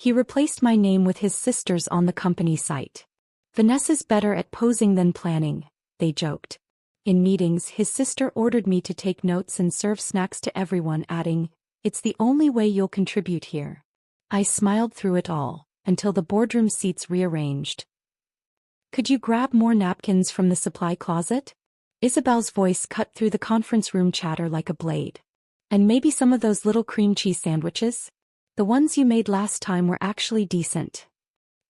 He replaced my name with his sister's on the company site. Vanessa's better at posing than planning, they joked. In meetings, his sister ordered me to take notes and serve snacks to everyone, adding, "It's the only way you'll contribute here." I smiled through it all, until the boardroom seats rearranged. "Could you grab more napkins from the supply closet?" Isabel's voice cut through the conference room chatter like a blade. "And maybe some of those little cream cheese sandwiches? The ones you made last time were actually decent."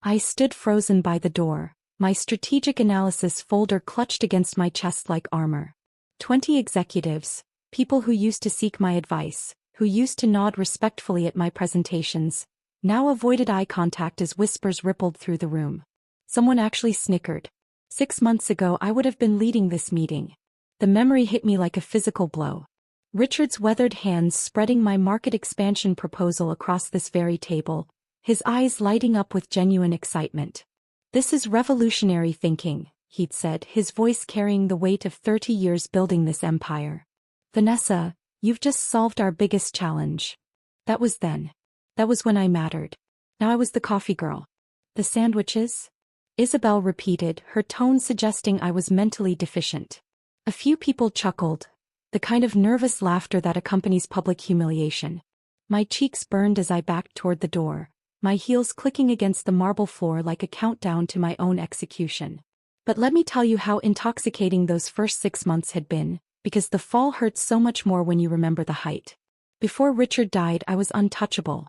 I stood frozen by the door, my strategic analysis folder clutched against my chest like armor. 20 executives, people who used to seek my advice, who used to nod respectfully at my presentations, now avoided eye contact as whispers rippled through the room. Someone actually snickered. 6 months ago I would have been leading this meeting. The memory hit me like a physical blow. Richard's weathered hands spreading my market expansion proposal across this very table, his eyes lighting up with genuine excitement. "This is revolutionary thinking," he'd said, his voice carrying the weight of 30 years building this empire. "Vanessa, you've just solved our biggest challenge." That was then. That was when I mattered. Now I was the coffee girl. "The sandwiches?" Isabel repeated, her tone suggesting I was mentally deficient. A few people chuckled, the kind of nervous laughter that accompanies public humiliation. My cheeks burned as I backed toward the door, my heels clicking against the marble floor like a countdown to my own execution. But let me tell you how intoxicating those first 6 months had been, because the fall hurts so much more when you remember the height. Before Richard died, I was untouchable.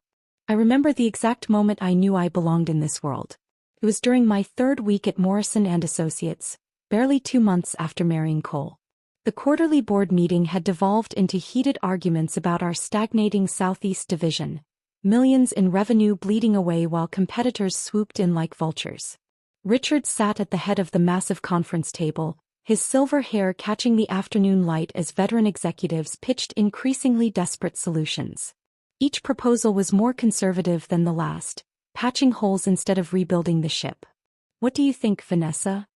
I remember the exact moment I knew I belonged in this world. It was during my 3rd week at Morrison & Associates, barely 2 months after marrying Cole. The quarterly board meeting had devolved into heated arguments about our stagnating Southeast division, millions in revenue bleeding away while competitors swooped in like vultures. Richard sat at the head of the massive conference table, his silver hair catching the afternoon light as veteran executives pitched increasingly desperate solutions. Each proposal was more conservative than the last, patching holes instead of rebuilding the ship. "What do you think, Vanessa?"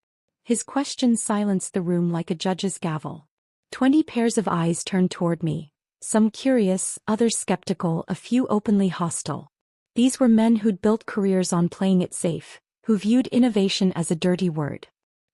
His question silenced the room like a judge's gavel. 20 pairs of eyes turned toward me, some curious, others skeptical, a few openly hostile. These were men who'd built careers on playing it safe, who viewed innovation as a dirty word.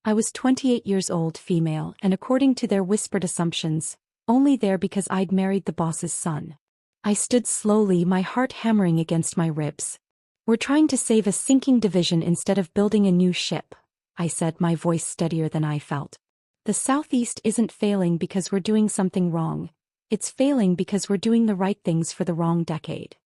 I was 28 years old, female, and according to their whispered assumptions, only there because I'd married the boss's son. I stood slowly, my heart hammering against my ribs. "We're trying to save a sinking division instead of building a new ship," I said, my voice steadier than I felt. "The Southeast isn't failing because we're doing something wrong. It's failing because we're doing the right things for the wrong decade."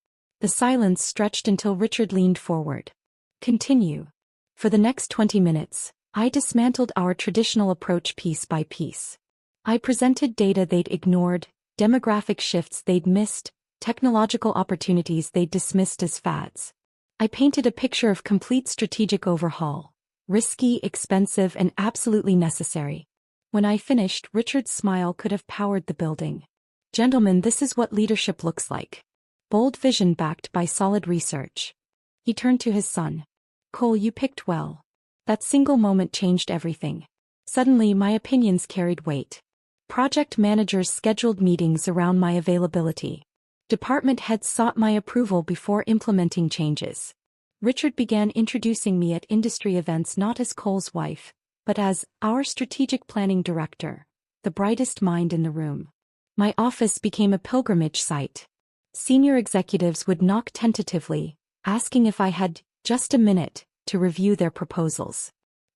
The silence stretched until Richard leaned forward. "Continue." For the next 20 minutes, I dismantled our traditional approach piece by piece. I presented data they'd ignored, demographic shifts they'd missed, technological opportunities they'd dismissed as fads. I painted a picture of complete strategic overhaul, risky, expensive, and absolutely necessary. When I finished, Richard's smile could have powered the building. "Gentlemen, this is what leadership looks like. Bold vision backed by solid research." He turned to his son. "Cole, you picked well. That single moment changed everything." Suddenly, my opinions carried weight. Project managers scheduled meetings around my availability. Department heads sought my approval before implementing changes. Richard began introducing me at industry events not as Cole's wife, but as our strategic planning director, the brightest mind in the room. My office became a pilgrimage site. Senior executives would knock tentatively, asking if I had just a minute to review their proposals.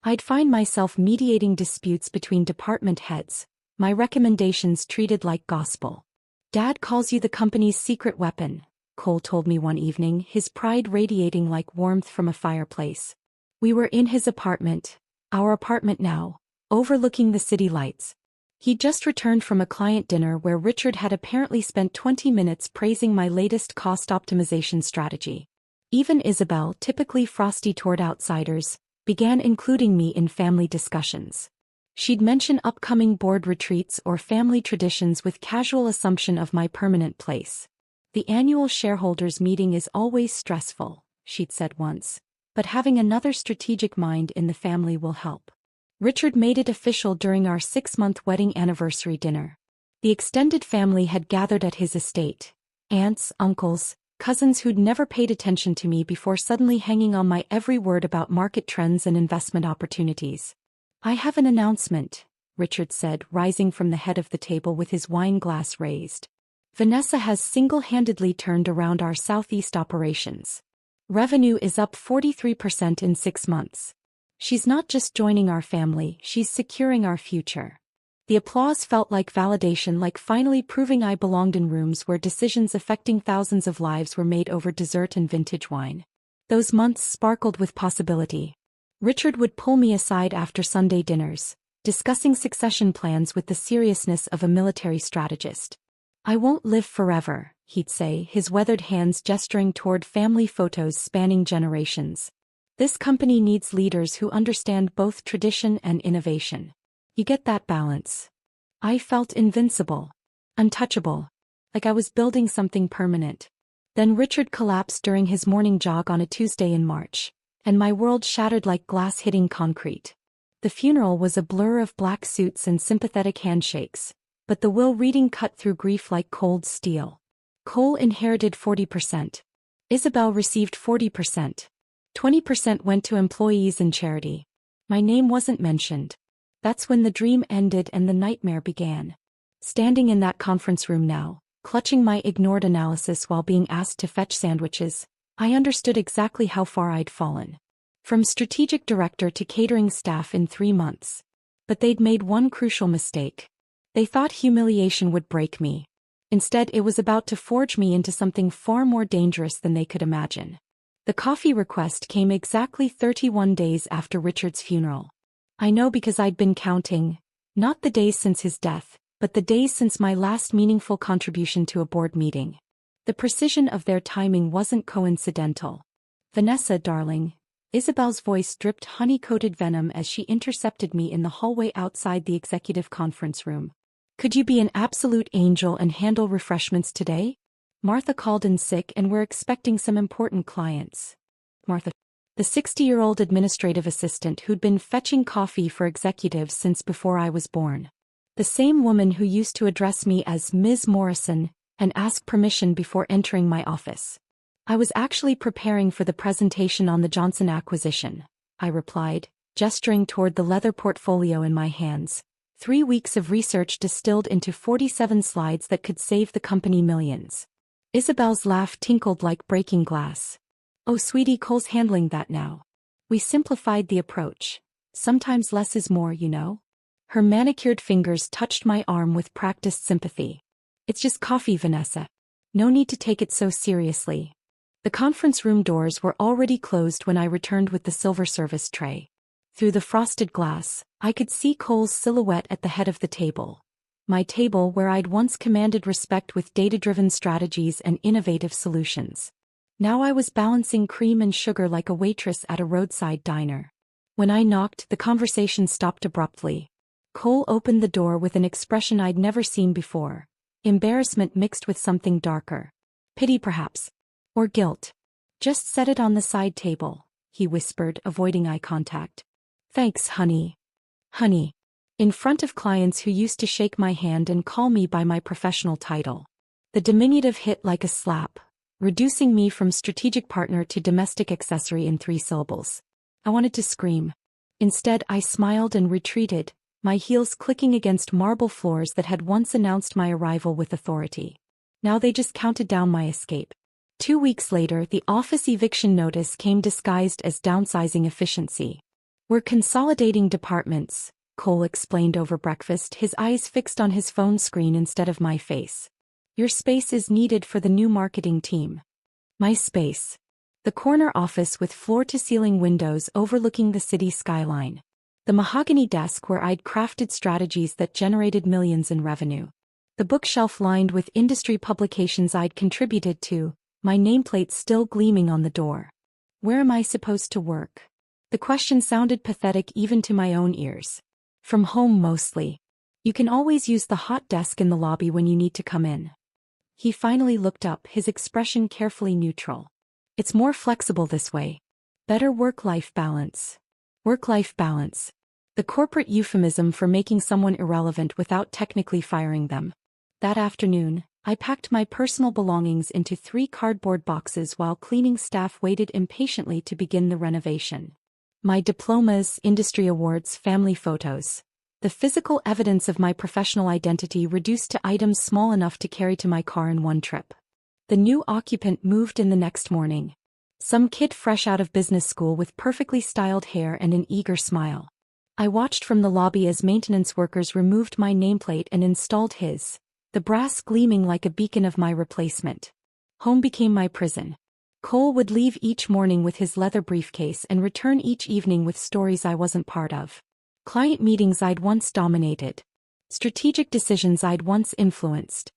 I'd find myself mediating disputes between department heads, my recommendations treated like gospel. "Dad calls you the company's secret weapon," Cole told me one evening, his pride radiating like warmth from a fireplace. We were in his apartment, our apartment now, overlooking the city lights. He'd just returned from a client dinner where Richard had apparently spent 20 minutes praising my latest cost optimization strategy. Even Isabel, typically frosty toward outsiders, began including me in family discussions. She'd mention upcoming board retreats or family traditions with casual assumption of my permanent place. "The annual shareholders meeting is always stressful," she'd said once, "but having another strategic mind in the family will help." Richard made it official during our 6-month wedding anniversary dinner. The extended family had gathered at his estate. Aunts, uncles, Cousins who'd never paid attention to me before suddenly hanging on my every word about market trends and investment opportunities. "I have an announcement," Richard said, rising from the head of the table with his wine glass raised. "Vanessa has single-handedly turned around our Southeast operations. Revenue is up 43% in 6 months. She's not just joining our family, she's securing our future." The applause felt like validation, like finally proving I belonged in rooms where decisions affecting thousands of lives were made over dessert and vintage wine. Those months sparkled with possibility. Richard would pull me aside after Sunday dinners, discussing succession plans with the seriousness of a military strategist. "I won't live forever," he'd say, his weathered hands gesturing toward family photos spanning generations. "This company needs leaders who understand both tradition and innovation. You get that balance." I felt invincible, untouchable, like I was building something permanent. Then Richard collapsed during his morning jog on a Tuesday in March, and my world shattered like glass hitting concrete. The funeral was a blur of black suits and sympathetic handshakes, but the will reading cut through grief like cold steel. Cole inherited 40%. Isabel received 40%. 20% went to employees and charity. My name wasn't mentioned. That's when the dream ended and the nightmare began. Standing in that conference room now, clutching my ignored analysis while being asked to fetch sandwiches, I understood exactly how far I'd fallen. From strategic director to catering staff in 3 months. But they'd made one crucial mistake. They thought humiliation would break me. Instead, it was about to forge me into something far more dangerous than they could imagine. The coffee request came exactly 31 days after Richard's funeral. I know because I'd been counting, not the days since his death, but the days since my last meaningful contribution to a board meeting. The precision of their timing wasn't coincidental. "Vanessa, darling." Isabel's voice dripped honey-coated venom as she intercepted me in the hallway outside the executive conference room. "Could you be an absolute angel and handle refreshments today? Martha called in sick and we're expecting some important clients." Martha, the 60-year-old administrative assistant who'd been fetching coffee for executives since before I was born. The same woman who used to address me as Ms. Morrison and ask permission before entering my office. "I was actually preparing for the presentation on the Johnson acquisition," I replied, gesturing toward the leather portfolio in my hands. 3 weeks of research distilled into 47 slides that could save the company millions. Isabel's laugh tinkled like breaking glass. "Oh, sweetie, Cole's handling that now. We simplified the approach. Sometimes less is more, you know." Her manicured fingers touched my arm with practiced sympathy. "It's just coffee, Vanessa. No need to take it so seriously." The conference room doors were already closed when I returned with the silver service tray. Through the frosted glass, I could see Cole's silhouette at the head of the table. My table where I'd once commanded respect with data-driven strategies and innovative solutions. Now I was balancing cream and sugar like a waitress at a roadside diner. When I knocked, the conversation stopped abruptly. Cole opened the door with an expression I'd never seen before. Embarrassment mixed with something darker. Pity perhaps. Or guilt. "Just set it on the side table," he whispered, avoiding eye contact. "Thanks, honey." Honey. In front of clients who used to shake my hand and call me by my professional title. The diminutive hit like a slap, reducing me from strategic partner to domestic accessory in 3 syllables. I wanted to scream. Instead, I smiled and retreated, my heels clicking against marble floors that had once announced my arrival with authority. Now they just counted down my escape. 2 weeks later, the office eviction notice came disguised as downsizing efficiency. "We're consolidating departments," Cole explained over breakfast, his eyes fixed on his phone screen instead of my face. "Your space is needed for the new marketing team." My space. The corner office with floor-to-ceiling windows overlooking the city skyline. The mahogany desk where I'd crafted strategies that generated millions in revenue. The bookshelf lined with industry publications I'd contributed to, my nameplate still gleaming on the door. Where am I supposed to work? The question sounded pathetic even to my own ears. From home mostly. You can always use the hot desk in the lobby when you need to come in. He finally looked up, his expression carefully neutral. It's more flexible this way. Better work-life balance. Work-life balance. The corporate euphemism for making someone irrelevant without technically firing them. That afternoon, I packed my personal belongings into 3 cardboard boxes while cleaning staff waited impatiently to begin the renovation. My diplomas, industry awards, family photos. The physical evidence of my professional identity reduced to items small enough to carry to my car in one trip. The new occupant moved in the next morning. Some kid fresh out of business school with perfectly styled hair and an eager smile. I watched from the lobby as maintenance workers removed my nameplate and installed his, the brass gleaming like a beacon of my replacement. Home became my prison. Cole would leave each morning with his leather briefcase and return each evening with stories I wasn't part of. Client meetings I'd once dominated. Strategic decisions I'd once influenced.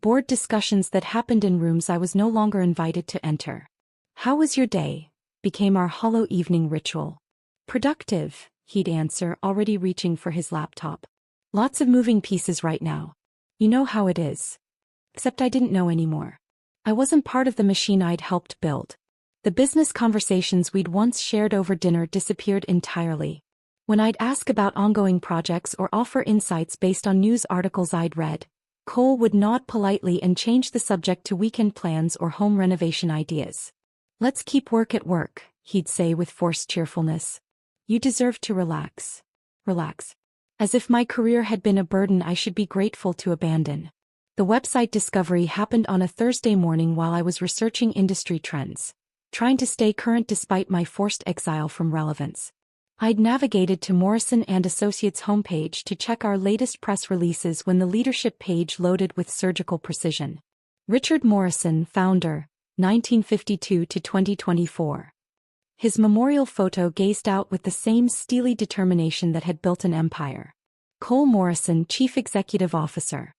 Board discussions that happened in rooms I was no longer invited to enter. "How was your day?" became our hollow evening ritual. "Productive," he'd answer, already reaching for his laptop. "Lots of moving pieces right now. You know how it is." Except I didn't know anymore. I wasn't part of the machine I'd helped build. The business conversations we'd once shared over dinner disappeared entirely. When I'd ask about ongoing projects or offer insights based on news articles I'd read, Cole would nod politely and change the subject to weekend plans or home renovation ideas. "Let's keep work at work," he'd say with forced cheerfulness. "You deserve to relax." Relax. As if my career had been a burden I should be grateful to abandon. The website discovery happened on a Thursday morning while I was researching industry trends, trying to stay current despite my forced exile from relevance. I'd navigated to Morrison & Associates' homepage to check our latest press releases when the leadership page loaded with surgical precision. Richard Morrison, founder, 1952 to 2024. His memorial photo gazed out with the same steely determination that had built an empire. Cole Morrison, Chief Executive Officer.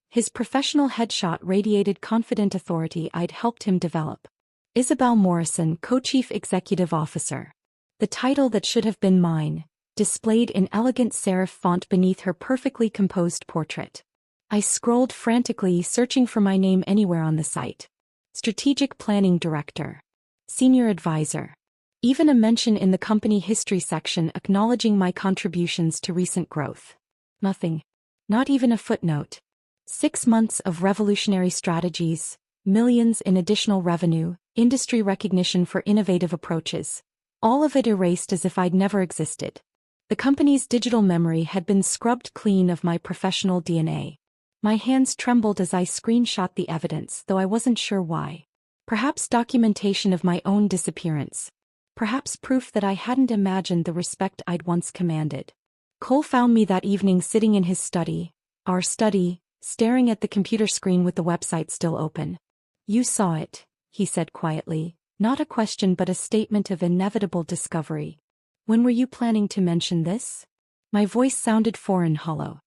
His professional headshot radiated confident authority I'd helped him develop. Isabel Morrison, Co-Chief Executive Officer. The title that should have been mine, displayed in elegant serif font beneath her perfectly composed portrait. I scrolled frantically, searching for my name anywhere on the site. Strategic Planning Director. Senior Advisor. Even a mention in the company history section acknowledging my contributions to recent growth. Nothing. Not even a footnote. 6 months of revolutionary strategies, millions in additional revenue, industry recognition for innovative approaches. All of it erased as if I'd never existed. The company's digital memory had been scrubbed clean of my professional DNA. My hands trembled as I screenshot the evidence, though I wasn't sure why. Perhaps documentation of my own disappearance. Perhaps proof that I hadn't imagined the respect I'd once commanded. Cole found me that evening sitting in his study, our study, staring at the computer screen with the website still open. "You saw it," he said quietly, not a question but a statement of inevitable discovery. "When were you planning to mention this?" My voice sounded foreign, hollow.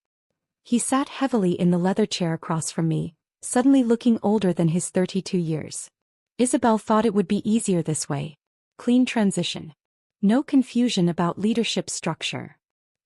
He sat heavily in the leather chair across from me, suddenly looking older than his 32 years. "Isabel thought it would be easier this way. Clean transition. No confusion about leadership structure.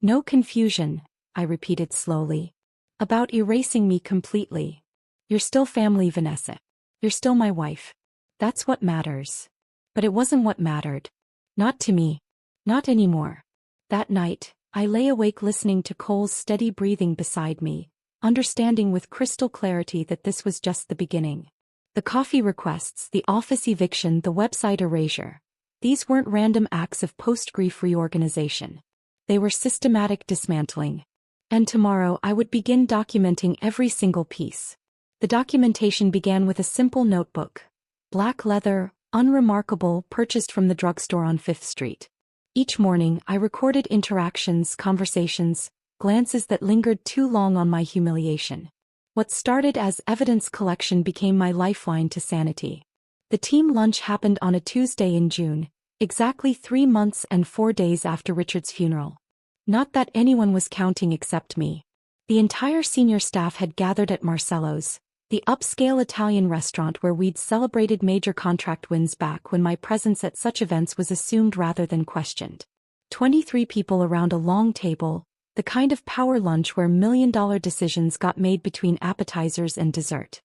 No confusion," I repeated slowly. "About erasing me completely. You're still family, Vanessa. You're still my wife. That's what matters." But it wasn't what mattered. Not to me. Not anymore. That night, I lay awake listening to Cole's steady breathing beside me, understanding with crystal clarity that this was just the beginning. The coffee requests, the office eviction, the website erasure. These weren't random acts of post-grief reorganization. They were systematic dismantling. And tomorrow I would begin documenting every single piece. The documentation began with a simple notebook. Black leather, unremarkable, purchased from the drugstore on 5th Street. Each morning I recorded interactions, conversations, glances that lingered too long on my humiliation. What started as evidence collection became my lifeline to sanity. The team lunch happened on a Tuesday in June, exactly 3 months and 4 days after Richard's funeral. Not that anyone was counting except me. The entire senior staff had gathered at Marcello's, the upscale Italian restaurant where we'd celebrated major contract wins back when my presence at such events was assumed rather than questioned. 23 people around a long table, the kind of power lunch where million-dollar decisions got made between appetizers and dessert.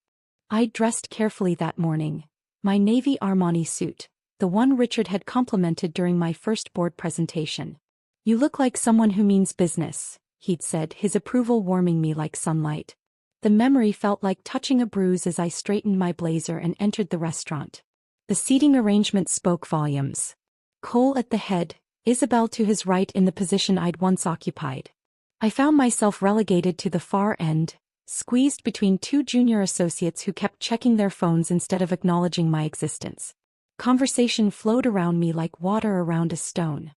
I'd dressed carefully that morning. My navy Armani suit, the one Richard had complimented during my first board presentation. "You look like someone who means business," he'd said, his approval warming me like sunlight. The memory felt like touching a bruise as I straightened my blazer and entered the restaurant. The seating arrangement spoke volumes. Cole at the head, Isabel to his right in the position I'd once occupied. I found myself relegated to the far end, squeezed between two junior associates who kept checking their phones instead of acknowledging my existence. Conversation flowed around me like water around a stone.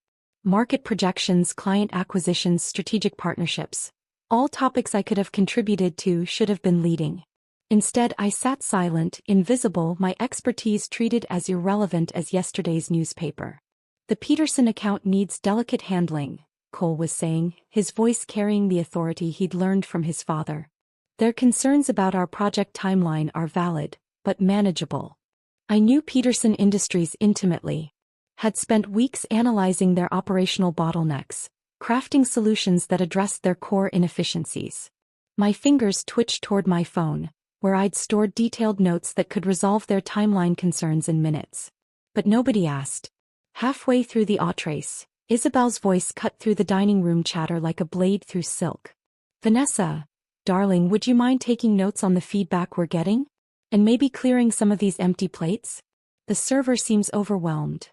Market projections, client acquisitions, strategic partnerships. All topics I could have contributed to, should have been leading. Instead, I sat silent, invisible, my expertise treated as irrelevant as yesterday's newspaper. The Peterson account needs delicate handling, Cole was saying, his voice carrying the authority he'd learned from his father. Their concerns about our project timeline are valid, but manageable. I knew Peterson Industries intimately. Had spent weeks analyzing their operational bottlenecks, crafting solutions that addressed their core inefficiencies. My fingers twitched toward my phone, where I'd stored detailed notes that could resolve their timeline concerns in minutes. But nobody asked. Halfway through the entrees, Isabel's voice cut through the dining room chatter like a blade through silk. "Vanessa, darling, would you mind taking notes on the feedback we're getting? And maybe clearing some of these empty plates? The server seems overwhelmed."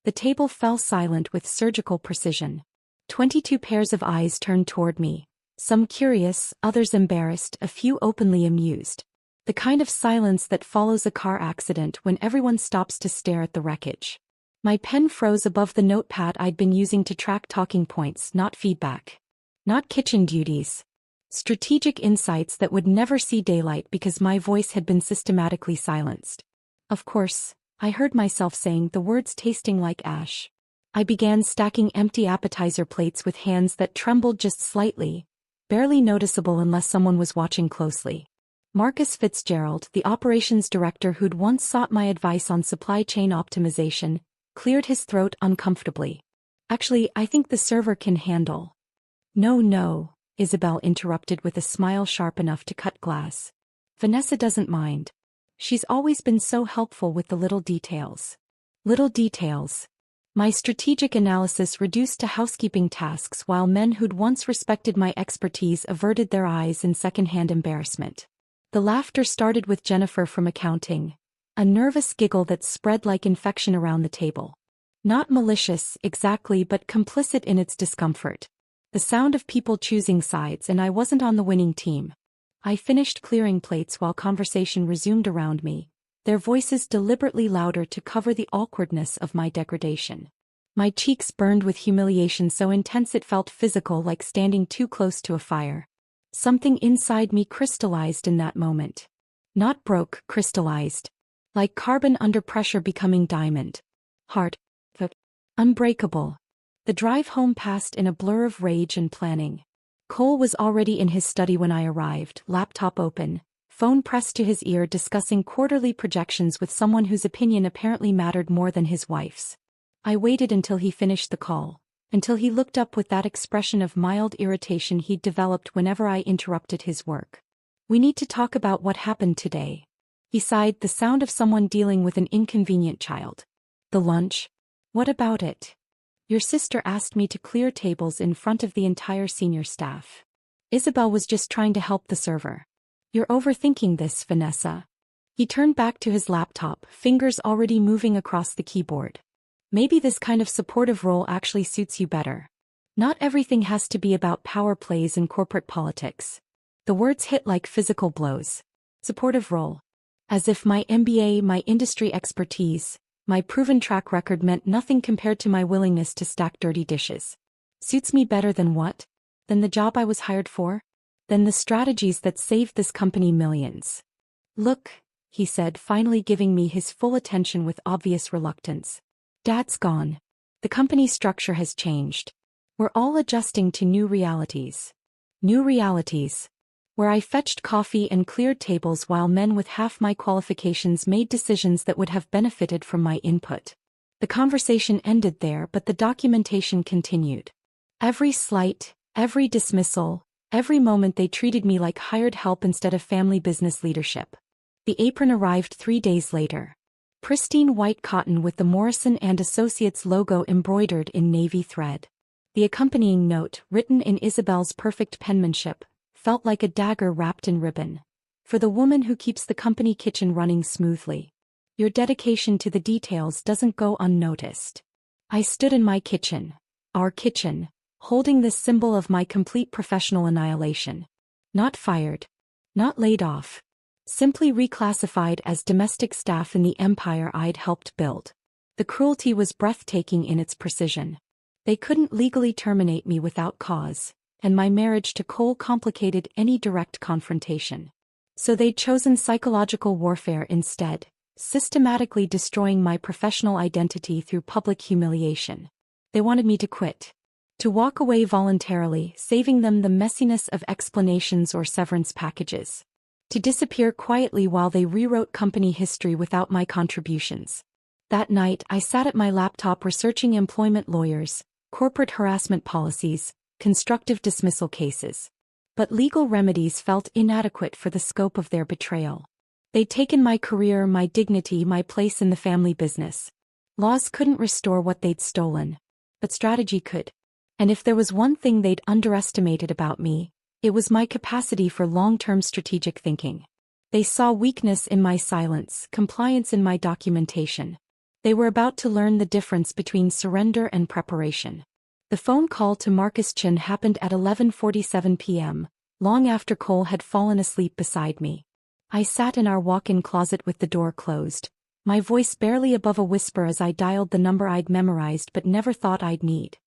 The table fell silent with surgical precision. 22 pairs of eyes turned toward me, some curious, others embarrassed, a few openly amused. The kind of silence that follows a car accident when everyone stops to stare at the wreckage. My pen froze above the notepad I'd been using to track talking points, not feedback. Not kitchen duties. Strategic insights that would never see daylight because my voice had been systematically silenced. Of course, I heard myself saying the words tasting like ash. I began stacking empty appetizer plates with hands that trembled just slightly, barely noticeable unless someone was watching closely. Marcus Fitzgerald, the operations director who'd once sought my advice on supply chain optimization, cleared his throat uncomfortably. "Actually, I think the server can handle." No, Isabel interrupted with a smile sharp enough to cut glass. "Vanessa doesn't mind. She's always been so helpful with the little details." Little details. My strategic analysis reduced to housekeeping tasks while men who'd once respected my expertise averted their eyes in secondhand embarrassment. The laughter started with Jennifer from accounting, a nervous giggle that spread like infection around the table. Not malicious, exactly, but complicit in its discomfort. The sound of people choosing sides, and I wasn't on the winning team. I finished clearing plates while conversation resumed around me, their voices deliberately louder to cover the awkwardness of my degradation. My cheeks burned with humiliation so intense it felt physical, like standing too close to a fire. Something inside me crystallized in that moment. Not broke, crystallized. Like carbon under pressure becoming diamond. Hard. Unbreakable. The drive home passed in a blur of rage and planning. Cole was already in his study when I arrived, laptop open, phone pressed to his ear, discussing quarterly projections with someone whose opinion apparently mattered more than his wife's. I waited until he finished the call, until he looked up with that expression of mild irritation he'd developed whenever I interrupted his work. "We need to talk about what happened today." He sighed, the sound of someone dealing with an inconvenient child. "The lunch? What about it?" "Your sister asked me to clear tables in front of the entire senior staff. Isabel was just trying to help the server." "You're overthinking this, Vanessa." He turned back to his laptop, fingers already moving across the keyboard. "Maybe this kind of supportive role actually suits you better. Not everything has to be about power plays and corporate politics." The words hit like physical blows. Supportive role. As if my MBA, my industry expertise, my proven track record meant nothing compared to my willingness to stack dirty dishes. Suits me better than what? Than the job I was hired for? Than the strategies that saved this company millions? "Look," he said, finally giving me his full attention with obvious reluctance. "Dad's gone. The company structure has changed. We're all adjusting to new realities." New realities. Where I fetched coffee and cleared tables while men with half my qualifications made decisions that would have benefited from my input. The conversation ended there, but the documentation continued. Every slight, every dismissal, every moment they treated me like hired help instead of family business leadership. The apron arrived 3 days later. Pristine white cotton with the Morrison & Associates logo embroidered in navy thread. The accompanying note, written in Isabel's perfect penmanship, felt like a dagger wrapped in ribbon. For the woman who keeps the company kitchen running smoothly. Your dedication to the details doesn't go unnoticed. I stood in my kitchen, our kitchen, holding this symbol of my complete professional annihilation. Not fired. Not laid off. Simply reclassified as domestic staff in the empire I'd helped build. The cruelty was breathtaking in its precision. They couldn't legally terminate me without cause, and my marriage to Cole complicated any direct confrontation. So they'd chosen psychological warfare instead, systematically destroying my professional identity through public humiliation. They wanted me to quit. To walk away voluntarily, saving them the messiness of explanations or severance packages. To disappear quietly while they rewrote company history without my contributions. That night, I sat at my laptop researching employment lawyers, corporate harassment policies, constructive dismissal cases. But legal remedies felt inadequate for the scope of their betrayal. They'd taken my career, my dignity, my place in the family business. Laws couldn't restore what they'd stolen. But strategy could. And if there was one thing they'd underestimated about me, it was my capacity for long-term strategic thinking. They saw weakness in my silence, compliance in my documentation. They were about to learn the difference between surrender and preparation. The phone call to Marcus Chin happened at 11:47 p.m., long after Cole had fallen asleep beside me. I sat in our walk-in closet with the door closed, my voice barely above a whisper as I dialed the number I'd memorized but never thought I'd need.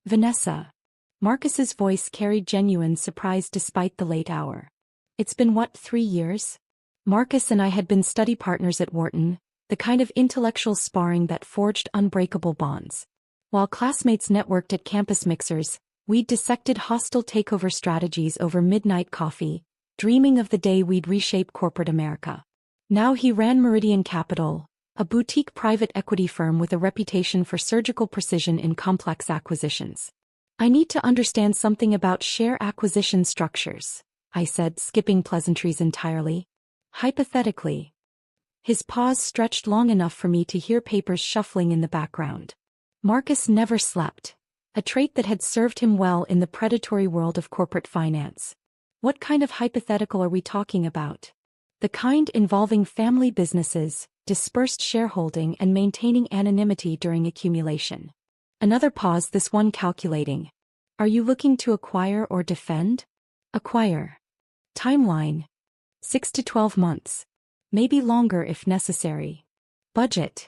Vanessa. Marcus's voice carried genuine surprise despite the late hour. It's been 3 years? Marcus and I had been study partners at Wharton, the kind of intellectual sparring that forged unbreakable bonds. While classmates networked at campus mixers, we'd dissected hostile takeover strategies over midnight coffee, dreaming of the day we'd reshape corporate America. Now he ran Meridian Capital, a boutique private equity firm with a reputation for surgical precision in complex acquisitions. I need to understand something about share acquisition structures, I said, skipping pleasantries entirely. Hypothetically. His pause stretched long enough for me to hear papers shuffling in the background. Marcus never slept, a trait that had served him well in the predatory world of corporate finance. What kind of hypothetical are we talking about? The kind involving family businesses, dispersed shareholding and maintaining anonymity during accumulation. Another pause, this one calculating. Are you looking to acquire or defend? Acquire. Timeline. 6 to 12 months. Maybe longer if necessary. Budget.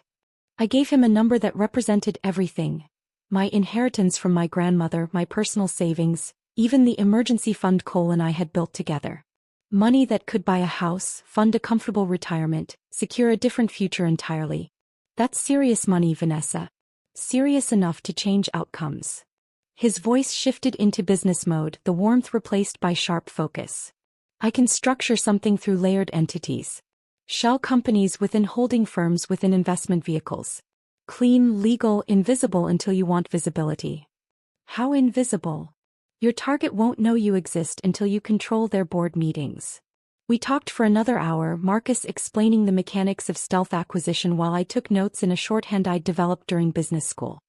I gave him a number that represented everything. My inheritance from my grandmother, my personal savings, even the emergency fund Cole and I had built together. Money that could buy a house, fund a comfortable retirement, secure a different future entirely. That's serious money, Vanessa. Serious enough to change outcomes. His voice shifted into business mode, the warmth replaced by sharp focus. I can structure something through layered entities. Shell companies within holding firms within investment vehicles. Clean, legal, invisible until you want visibility. How invisible? Your target won't know you exist until you control their board meetings. We talked for another hour, Marcus explaining the mechanics of stealth acquisition while I took notes in a shorthand I'd developed during business school.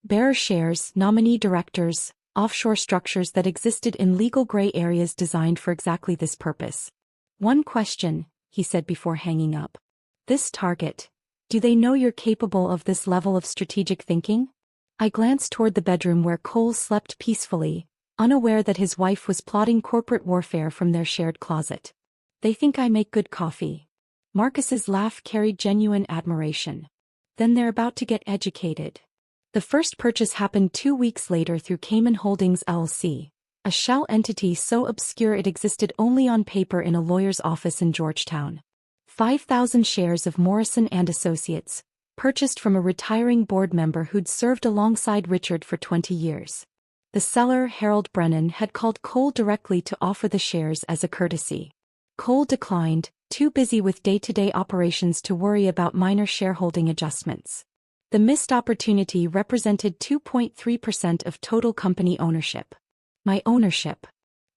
Bearer shares, nominee directors, offshore structures that existed in legal gray areas designed for exactly this purpose. One question, he said before hanging up. This target. Do they know you're capable of this level of strategic thinking? I glanced toward the bedroom where Cole slept peacefully, unaware that his wife was plotting corporate warfare from their shared closet. They think I make good coffee. Marcus's laugh carried genuine admiration. Then they're about to get educated. The first purchase happened 2 weeks later through Cayman Holdings LLC, a shell entity so obscure it existed only on paper in a lawyer's office in Georgetown. 5,000 shares of Morrison & Associates, purchased from a retiring board member who'd served alongside Richard for 20 years. The seller, Harold Brennan, had called Cole directly to offer the shares as a courtesy. Cole declined, too busy with day-to-day operations to worry about minor shareholding adjustments. The missed opportunity represented 2.3% of total company ownership. My ownership.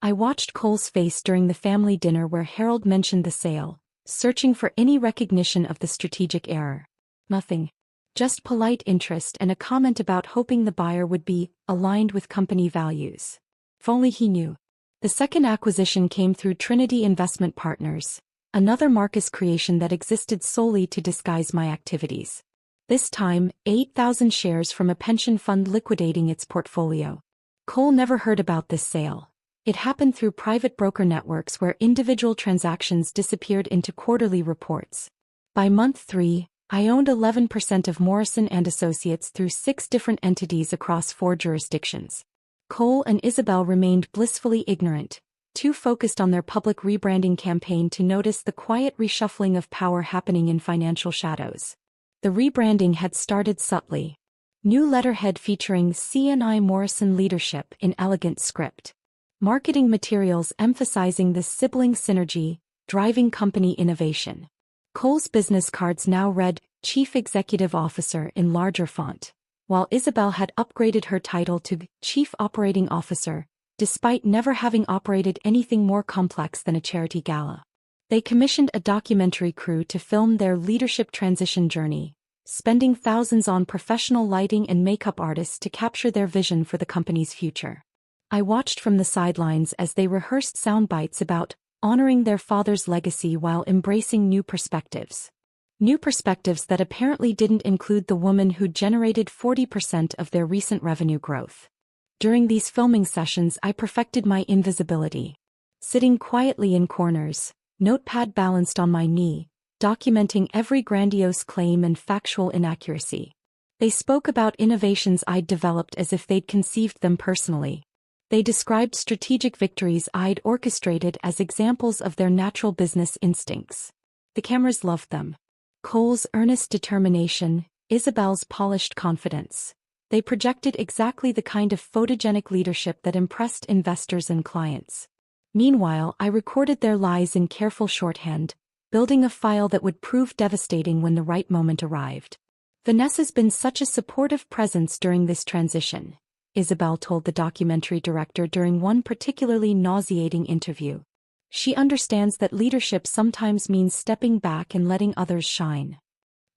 I watched Cole's face during the family dinner where Harold mentioned the sale, searching for any recognition of the strategic error. Nothing. Just polite interest and a comment about hoping the buyer would be aligned with company values. If only he knew. The second acquisition came through Trinity Investment Partners, another Marcus creation that existed solely to disguise my activities. This time, 8,000 shares from a pension fund liquidating its portfolio. Cole never heard about this sale. It happened through private broker networks where individual transactions disappeared into quarterly reports. By month 3, I owned 11% of Morrison & Associates through 6 different entities across 4 jurisdictions. Cole and Isabel remained blissfully ignorant, too focused on their public rebranding campaign to notice the quiet reshuffling of power happening in financial shadows. The rebranding had started subtly. New letterhead featuring C&I Morrison leadership in elegant script. Marketing materials emphasizing the sibling synergy, driving company innovation. Cole's business cards now read Chief Executive Officer in larger font, while Isabel had upgraded her title to Chief Operating Officer, despite never having operated anything more complex than a charity gala. They commissioned a documentary crew to film their leadership transition journey, spending thousands on professional lighting and makeup artists to capture their vision for the company's future. I watched from the sidelines as they rehearsed sound bites about honoring their father's legacy while embracing new perspectives. New perspectives that apparently didn't include the woman who generated 40% of their recent revenue growth. During these filming sessions, I perfected my invisibility. Sitting quietly in corners, notepad balanced on my knee, documenting every grandiose claim and factual inaccuracy. They spoke about innovations I'd developed as if they'd conceived them personally. They described strategic victories I'd orchestrated as examples of their natural business instincts. The cameras loved them. Cole's earnest determination, Isabel's polished confidence. They projected exactly the kind of photogenic leadership that impressed investors and clients. Meanwhile, I recorded their lies in careful shorthand, building a file that would prove devastating when the right moment arrived. Vanessa's been such a supportive presence during this transition, Isabel told the documentary director during one particularly nauseating interview. She understands that leadership sometimes means stepping back and letting others shine.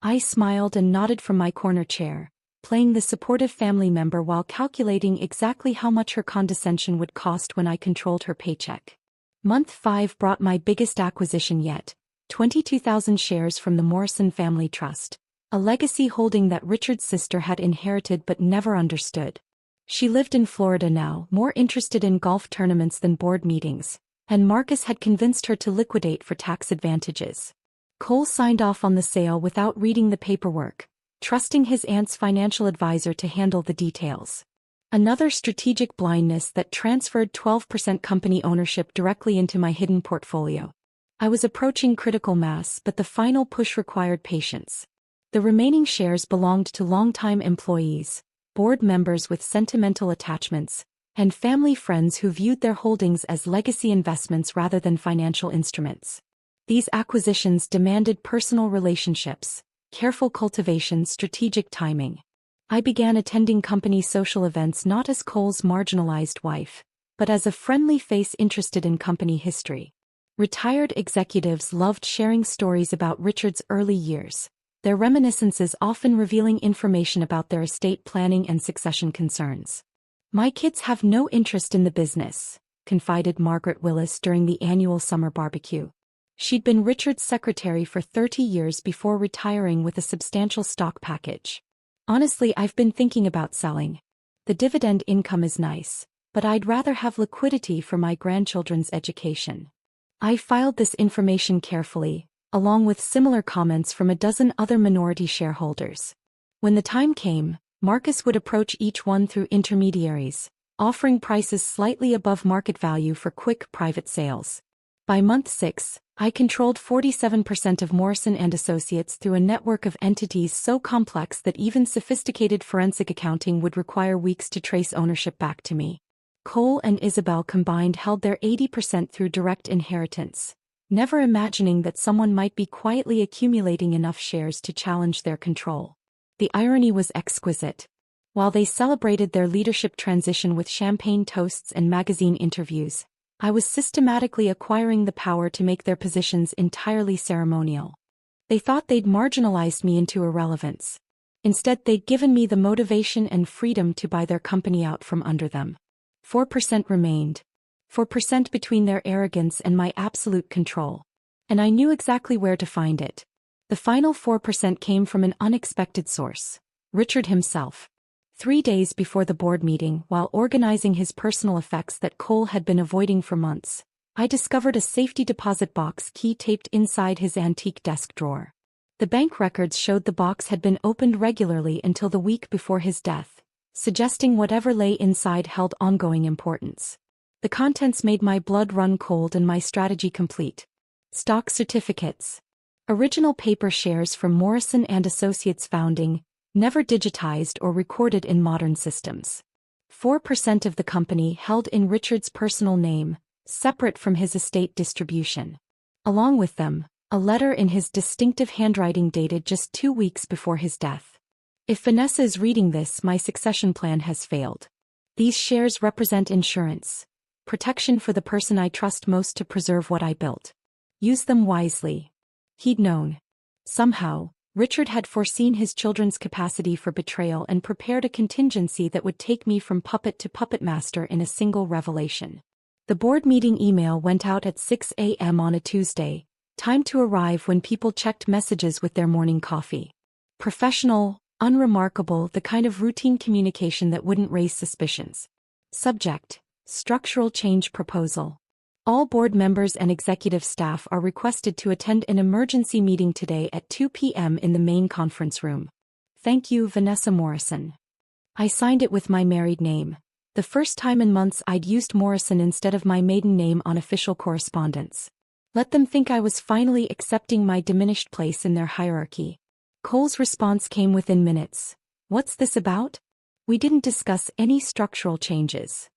I smiled and nodded from my corner chair, playing the supportive family member while calculating exactly how much her condescension would cost when I controlled her paycheck. Month 5 brought my biggest acquisition yet, 22,000 shares from the Morrison Family Trust, a legacy holding that Richard's sister had inherited but never understood. She lived in Florida now, more interested in golf tournaments than board meetings, and Marcus had convinced her to liquidate for tax advantages. Cole signed off on the sale without reading the paperwork, trusting his aunt's financial advisor to handle the details. Another strategic blindness that transferred 12% company ownership directly into my hidden portfolio. I was approaching critical mass, but the final push required patience. The remaining shares belonged to longtime employees, board members with sentimental attachments, and family friends who viewed their holdings as legacy investments rather than financial instruments. These acquisitions demanded personal relationships, careful cultivation, strategic timing. I began attending company social events not as Cole's marginalized wife, but as a friendly face interested in company history. Retired executives loved sharing stories about Richard's early years, their reminiscences often revealing information about their estate planning and succession concerns. "My kids have no interest in the business," confided Margaret Willis during the annual summer barbecue. She'd been Richard's secretary for 30 years before retiring with a substantial stock package. "Honestly, I've been thinking about selling. The dividend income is nice, but I'd rather have liquidity for my grandchildren's education." I filed this information carefully, along with similar comments from a dozen other minority shareholders. When the time came, Marcus would approach each one through intermediaries, offering prices slightly above market value for quick private sales. By month 6, I controlled 47% of Morrison & Associates through a network of entities so complex that even sophisticated forensic accounting would require weeks to trace ownership back to me. Cole and Isabel combined held their 80% through direct inheritance, never imagining that someone might be quietly accumulating enough shares to challenge their control. The irony was exquisite. While they celebrated their leadership transition with champagne toasts and magazine interviews, I was systematically acquiring the power to make their positions entirely ceremonial. They thought they'd marginalized me into irrelevance. Instead, they'd given me the motivation and freedom to buy their company out from under them. 4% remained. 4% between their arrogance and my absolute control. And I knew exactly where to find it. The final 4% came from an unexpected source. Richard himself. 3 days before the board meeting, while organizing his personal effects that Cole had been avoiding for months, I discovered a safety deposit box key taped inside his antique desk drawer. The bank records showed the box had been opened regularly until the week before his death, suggesting whatever lay inside held ongoing importance. The contents made my blood run cold and my strategy complete. Stock certificates. Original paper shares from Morrison & Associates founding, never digitized or recorded in modern systems. 4% of the company held in Richard's personal name, separate from his estate distribution. Along with them, a letter in his distinctive handwriting dated just 2 weeks before his death. If Vanessa is reading this, my succession plan has failed. These shares represent insurance, protection for the person I trust most to preserve what I built. Use them wisely. He'd known. Somehow, Richard had foreseen his children's capacity for betrayal and prepared a contingency that would take me from puppet to puppet master in a single revelation. The board meeting email went out at 6 a.m. on a Tuesday, time to arrive when people checked messages with their morning coffee. Professional, unremarkable, the kind of routine communication that wouldn't raise suspicions. Subject: structural change proposal. All board members and executive staff are requested to attend an emergency meeting today at 2 p.m. in the main conference room. Thank you, Vanessa Morrison. I signed it with my married name. The first time in months I'd used Morrison instead of my maiden name on official correspondence. Let them think I was finally accepting my diminished place in their hierarchy. Cole's response came within minutes. What's this about? We didn't discuss any structural changes.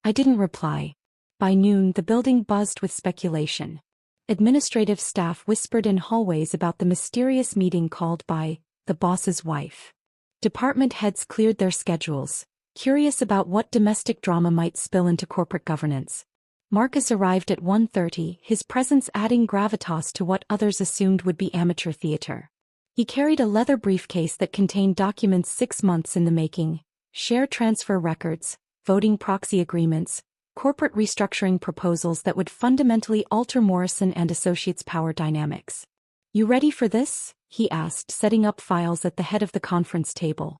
I didn't reply. By noon, the building buzzed with speculation. Administrative staff whispered in hallways about the mysterious meeting called by the boss's wife. Department heads cleared their schedules, curious about what domestic drama might spill into corporate governance. Marcus arrived at 1:30, his presence adding gravitas to what others assumed would be amateur theater. He carried a leather briefcase that contained documents 6 months in the making, share transfer records, voting proxy agreements, corporate restructuring proposals that would fundamentally alter Morrison & Associates' power dynamics. You ready for this? He asked, setting up files at the head of the conference table.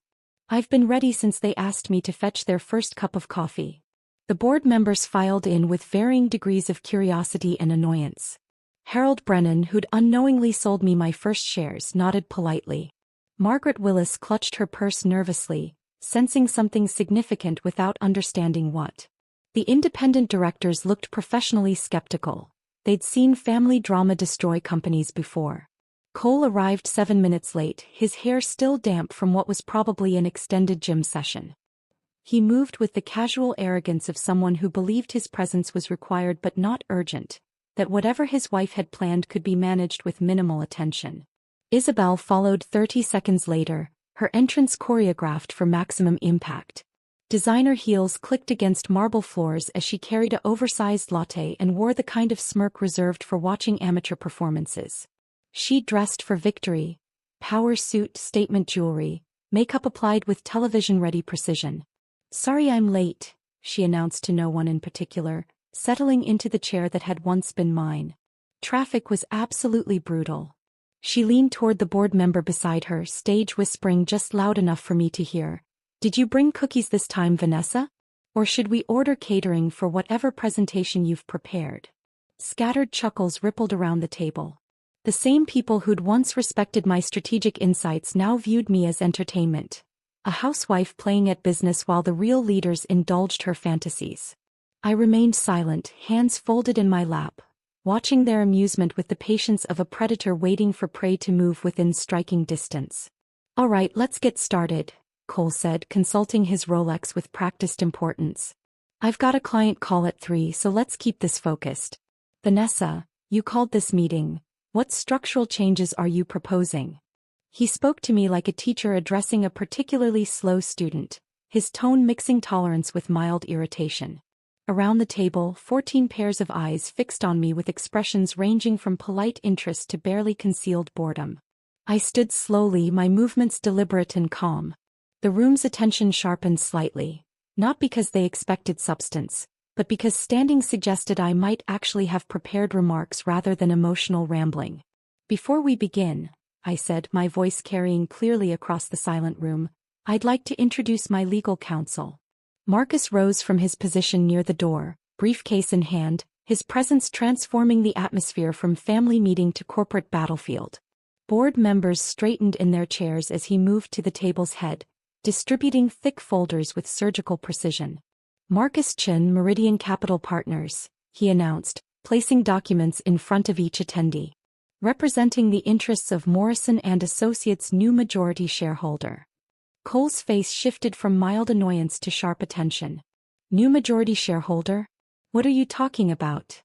I've been ready since they asked me to fetch their first cup of coffee. The board members filed in with varying degrees of curiosity and annoyance. Harold Brennan, who'd unknowingly sold me my first shares, nodded politely. Margaret Willis clutched her purse nervously, sensing something significant without understanding what. The independent directors looked professionally skeptical. They'd seen family drama destroy companies before. Cole arrived 7 minutes late, his hair still damp from what was probably an extended gym session. He moved with the casual arrogance of someone who believed his presence was required but not urgent, that whatever his wife had planned could be managed with minimal attention. Isabel followed 30 seconds later, her entrance choreographed for maximum impact. Designer heels clicked against marble floors as she carried an oversized latte and wore the kind of smirk reserved for watching amateur performances. She dressed for victory. Power suit, statement jewelry, makeup applied with television-ready precision. Sorry I'm late, she announced to no one in particular, settling into the chair that had once been mine. Traffic was absolutely brutal. She leaned toward the board member beside her, stage whispering just loud enough for me to hear. Did you bring cookies this time, Vanessa? Or should we order catering for whatever presentation you've prepared? Scattered chuckles rippled around the table. The same people who'd once respected my strategic insights now viewed me as entertainment. A housewife playing at business while the real leaders indulged her fantasies. I remained silent, hands folded in my lap, watching their amusement with the patience of a predator waiting for prey to move within striking distance. All right, let's get started, Cole said, consulting his Rolex with practiced importance. I've got a client call at 3, so let's keep this focused. Vanessa, you called this meeting. What structural changes are you proposing? He spoke to me like a teacher addressing a particularly slow student, his tone mixing tolerance with mild irritation. Around the table, 14 pairs of eyes fixed on me with expressions ranging from polite interest to barely concealed boredom. I stood slowly, my movements deliberate and calm. The room's attention sharpened slightly, not because they expected substance, but because standing suggested I might actually have prepared remarks rather than emotional rambling. Before we begin, I said, my voice carrying clearly across the silent room, I'd like to introduce my legal counsel. Marcus rose from his position near the door, briefcase in hand, his presence transforming the atmosphere from family meeting to corporate battlefield. Board members straightened in their chairs as he moved to the table's head, distributing thick folders with surgical precision. Marcus Chin, Meridian Capital Partners, he announced, placing documents in front of each attendee. Representing the interests of Morrison and Associates' new majority shareholder. Cole's face shifted from mild annoyance to sharp attention. New majority shareholder? What are you talking about?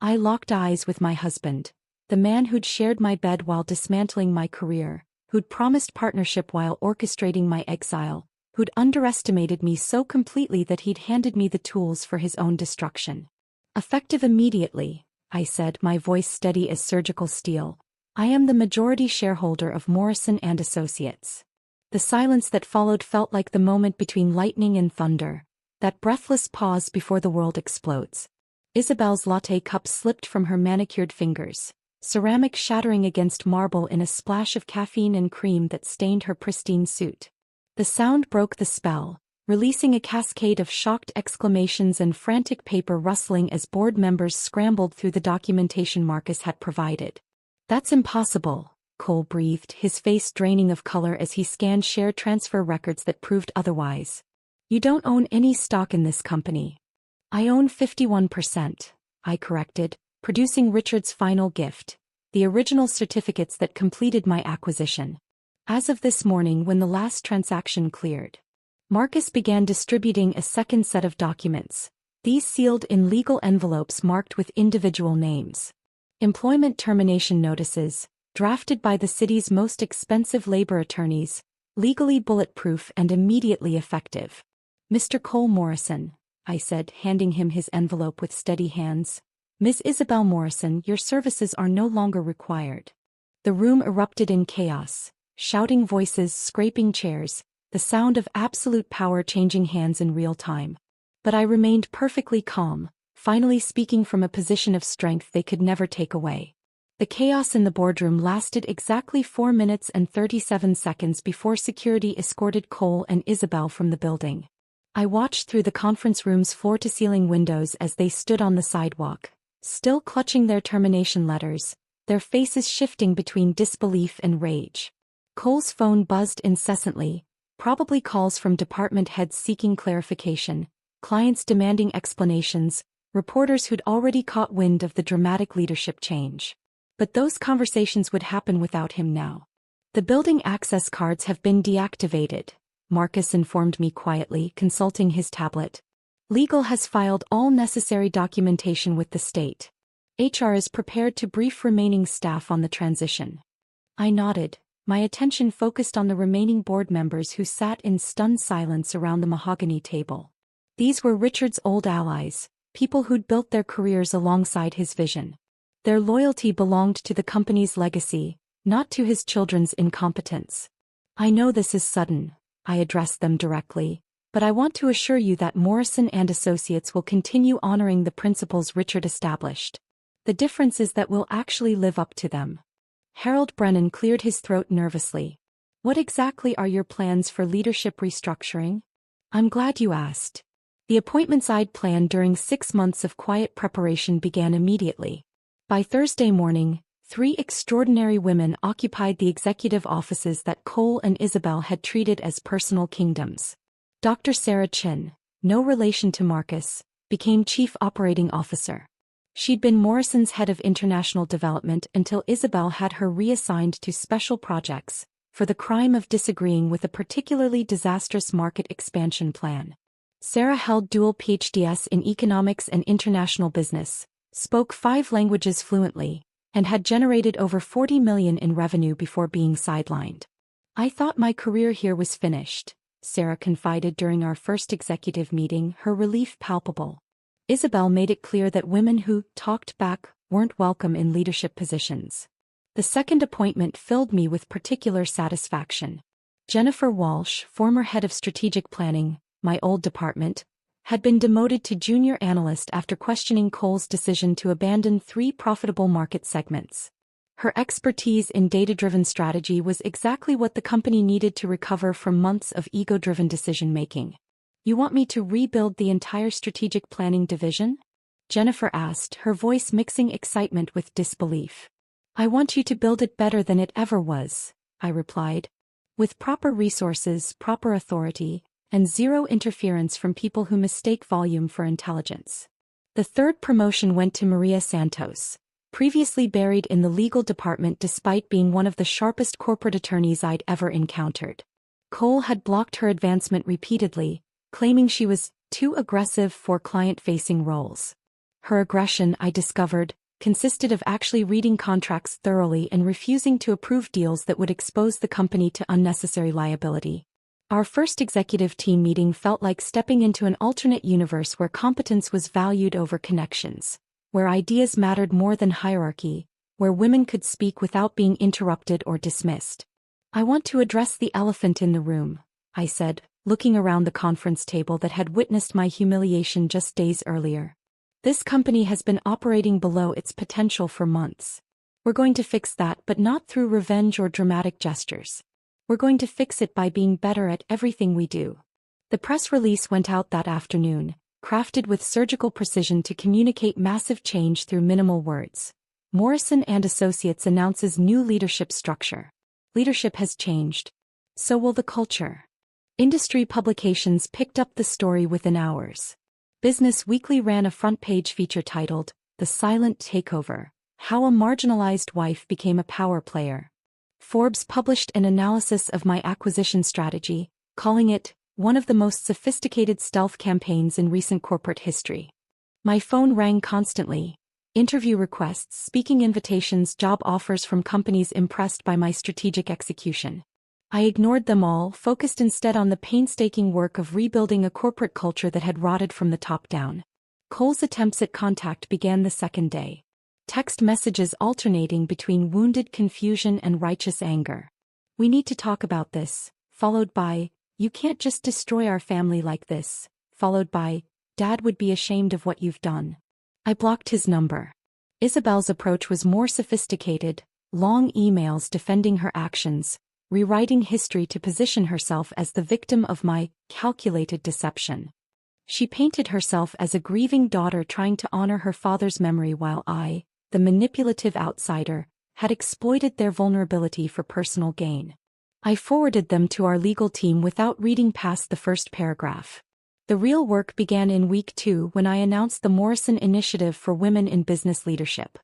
I locked eyes with my husband, the man who'd shared my bed while dismantling my career, who'd promised partnership while orchestrating my exile, who'd underestimated me so completely that he'd handed me the tools for his own destruction. Effective immediately, I said, my voice steady as surgical steel, I am the majority shareholder of Morrison and Associates. The silence that followed felt like the moment between lightning and thunder, that breathless pause before the world explodes. Isabel's latte cup slipped from her manicured fingers, ceramic shattering against marble in a splash of caffeine and cream that stained her pristine suit. The sound broke the spell, releasing a cascade of shocked exclamations and frantic paper rustling as board members scrambled through the documentation Marcus had provided. That's impossible, Cole breathed, his face draining of color as he scanned share transfer records that proved otherwise. You don't own any stock in this company. I own 51%, I corrected, producing Richard's final gift, the original certificates that completed my acquisition. As of this morning when the last transaction cleared, Marcus began distributing a second set of documents, these sealed in legal envelopes marked with individual names. Employment termination notices, drafted by the city's most expensive labor attorneys, legally bulletproof and immediately effective. Mr. Cole Morrison, I said, handing him his envelope with steady hands. Ms. Isabel Morrison, your services are no longer required. The room erupted in chaos, shouting voices, scraping chairs, the sound of absolute power changing hands in real time. But I remained perfectly calm, finally speaking from a position of strength they could never take away. The chaos in the boardroom lasted exactly 4 minutes and 37 seconds before security escorted Cole and Isabel from the building. I watched through the conference room's floor-to-ceiling windows as they stood on the sidewalk, still clutching their termination letters, their faces shifting between disbelief and rage. Cole's phone buzzed incessantly, probably calls from department heads seeking clarification, clients demanding explanations, reporters who'd already caught wind of the dramatic leadership change. But those conversations would happen without him now. The building access cards have been deactivated, Marcus informed me quietly, consulting his tablet. Legal has filed all necessary documentation with the state. HR is prepared to brief remaining staff on the transition. I nodded, my attention focused on the remaining board members who sat in stunned silence around the mahogany table. These were Richard's old allies, people who'd built their careers alongside his vision. Their loyalty belonged to the company's legacy, not to his children's incompetence. I know this is sudden, I addressed them directly, but I want to assure you that Morrison and Associates will continue honoring the principles Richard established. The difference is that we'll actually live up to them. Harold Brennan cleared his throat nervously. What exactly are your plans for leadership restructuring? I'm glad you asked. The appointments I'd planned during 6 months of quiet preparation began immediately. By Thursday morning, 3 extraordinary women occupied the executive offices that Cole and Isabel had treated as personal kingdoms. Dr. Sarah Chin, no relation to Marcus, became Chief Operating Officer. She'd been Morrison's head of international development until Isabel had her reassigned to special projects, for the crime of disagreeing with a particularly disastrous market expansion plan. Sarah held dual PhDs in economics and international business, spoke 5 languages fluently, and had generated over $40 million in revenue before being sidelined. I thought my career here was finished, Sarah confided during our first executive meeting, her relief palpable. Isabel made it clear that women who talked back weren't welcome in leadership positions. The second appointment filled me with particular satisfaction. Jennifer Walsh, former head of strategic planning, my old department, had been demoted to junior analyst after questioning Cole's decision to abandon 3 profitable market segments. Her expertise in data-driven strategy was exactly what the company needed to recover from months of ego-driven decision-making. "You want me to rebuild the entire strategic planning division?" Jennifer asked, her voice mixing excitement with disbelief. "I want you to build it better than it ever was," I replied. "With proper resources, proper authority, and zero interference from people who mistake volume for intelligence." The third promotion went to Maria Santos, previously buried in the legal department despite being one of the sharpest corporate attorneys I'd ever encountered. Cole had blocked her advancement repeatedly, claiming she was too aggressive for client-facing roles. Her aggression, I discovered, consisted of actually reading contracts thoroughly and refusing to approve deals that would expose the company to unnecessary liability. Our first executive team meeting felt like stepping into an alternate universe where competence was valued over connections, where ideas mattered more than hierarchy, where women could speak without being interrupted or dismissed. "I want to address the elephant in the room," I said, looking around the conference table that had witnessed my humiliation just days earlier. "This company has been operating below its potential for months. We're going to fix that, but not through revenge or dramatic gestures. We're going to fix it by being better at everything we do." The press release went out that afternoon, crafted with surgical precision to communicate massive change through minimal words. Morrison and Associates announces new leadership structure. Leadership has changed. So will the culture. Industry publications picked up the story within hours. Business Weekly ran a front-page feature titled, "The Silent Takeover: How a Marginalized Wife Became a Power Player." Forbes published an analysis of my acquisition strategy, calling it one of the most sophisticated stealth campaigns in recent corporate history. My phone rang constantly. Interview requests, speaking invitations, job offers from companies impressed by my strategic execution. I ignored them all, focused instead on the painstaking work of rebuilding a corporate culture that had rotted from the top down. Cole's attempts at contact began the second day. Text messages alternating between wounded confusion and righteous anger. "We need to talk about this," followed by, "You can't just destroy our family like this," followed by, "Dad would be ashamed of what you've done." I blocked his number. Isabel's approach was more sophisticated, long emails defending her actions, rewriting history to position herself as the victim of my calculated deception. She painted herself as a grieving daughter trying to honor her father's memory while I, the manipulative outsider, had exploited their vulnerability for personal gain. I forwarded them to our legal team without reading past the first paragraph. The real work began in week 2 when I announced the Morrison Initiative for Women in Business Leadership.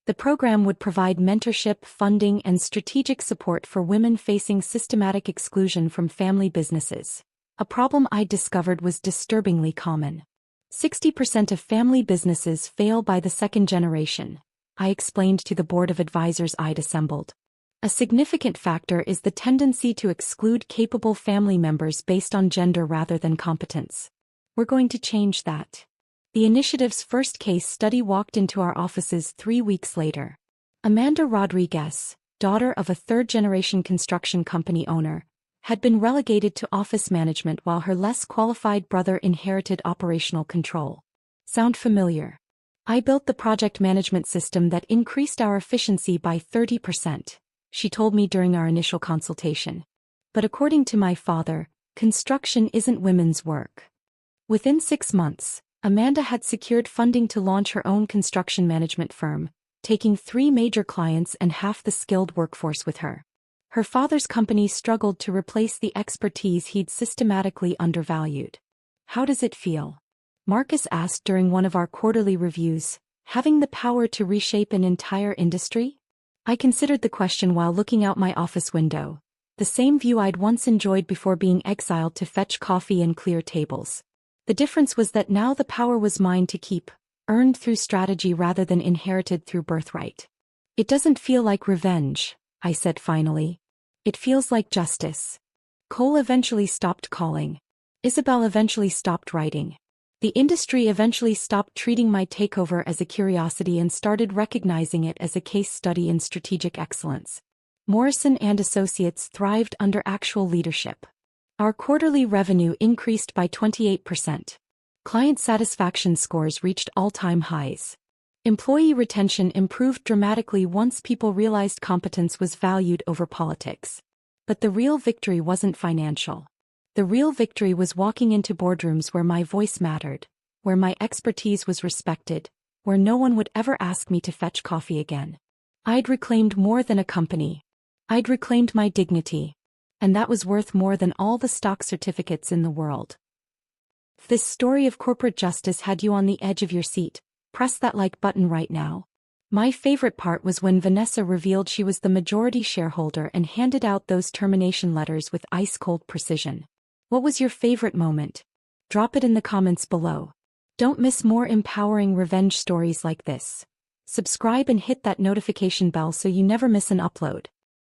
The program would provide mentorship, funding, and strategic support for women facing systematic exclusion from family businesses. A problem I discovered was disturbingly common. 60% of family businesses fail by the second generation, I explained to the board of advisors I'd assembled. A significant factor is the tendency to exclude capable family members based on gender rather than competence. We're going to change that. The initiative's first case study walked into our offices 3 weeks later. Amanda Rodriguez, daughter of a third-generation construction company owner, had been relegated to office management while her less qualified brother inherited operational control. Sound familiar? I built the project management system that increased our efficiency by 30%. She told me during our initial consultation. But according to my father, construction isn't women's work. Within 6 months, Amanda had secured funding to launch her own construction management firm, taking 3 major clients and half the skilled workforce with her. Her father's company struggled to replace the expertise he'd systematically undervalued. "How does it feel?" Marcus asked during one of our quarterly reviews, "having the power to reshape an entire industry?" I considered the question while looking out my office window, the same view I'd once enjoyed before being exiled to fetch coffee and clear tables. The difference was that now the power was mine to keep, earned through strategy rather than inherited through birthright. "It doesn't feel like revenge," I said finally. "It feels like justice." Cole eventually stopped calling. Isabel eventually stopped writing. The industry eventually stopped treating my takeover as a curiosity and started recognizing it as a case study in strategic excellence. Morrison and Associates thrived under actual leadership. Our quarterly revenue increased by 28%. Client satisfaction scores reached all-time highs. Employee retention improved dramatically once people realized competence was valued over politics. But the real victory wasn't financial. The real victory was walking into boardrooms where my voice mattered, where my expertise was respected, where no one would ever ask me to fetch coffee again. I'd reclaimed more than a company. I'd reclaimed my dignity. And that was worth more than all the stock certificates in the world. If this story of corporate justice had you on the edge of your seat, press that like button right now. My favorite part was when Vanessa revealed she was the majority shareholder and handed out those termination letters with ice-cold precision. What was your favorite moment? Drop it in the comments below. Don't miss more empowering revenge stories like this. Subscribe and hit that notification bell so you never miss an upload.